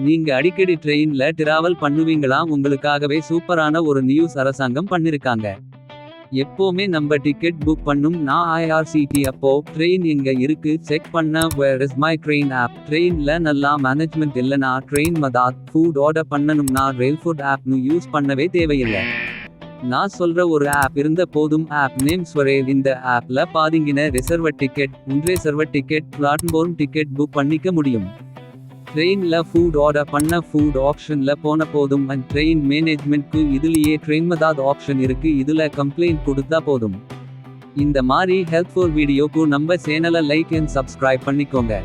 நீங்க அடிக்கடி ட்ரெயின்ல டிராவல் பண்ணுவீங்களா? உங்களுக்காகவே சூப்பரான ஒரு நியூஸ் அரசாங்கம் பண்ணிருக்காங்க. எப்போமே நம்ம டிக்கெட் புக் பண்ணும் IRCT அப்போ ட்ரெயின் எங்க இருக்கு செக் பண்ண where is my train app. ட்ரெயின்ல நல்லா மேனேஜ்மெண்ட் இல்லனா ட்ரெயின் மதாத் ஃபுட் ஆர்டர் பண்ணனும்னா ரெயில் ஃபுட் ஆப்னு யூஸ் பண்ணவே தேவையில்ல. நான் சொல்ற ஒரு ஆப் இருந்த போதும். App name SwaRail. இந்த ஆப்ல பாதிங்கின reserve ticket unreserve ticket platform ticket book பண்ணிக்க முடியும். ட்ரெயின்ல ஃபுட் ஆர்டர் பண்ண ஃபுட் ஆப்ஷன்ல போன போதும். அண்ட் ட்ரெயின் மேனேஜ்மெண்ட்க்கு இதுலயே ட்ரெயின்மதாத் ஆப்ஷன் இருக்கு. இதுல கம்ப்ளைண்ட் கொடுத்தா போதும். இந்த மாதிரி ஹெல்ப்ஃபுல் வீடியோக்கு நம்ம சேனலை லைக் அண்ட் சப்ஸ்கிரைப் பண்ணிக்கோங்க.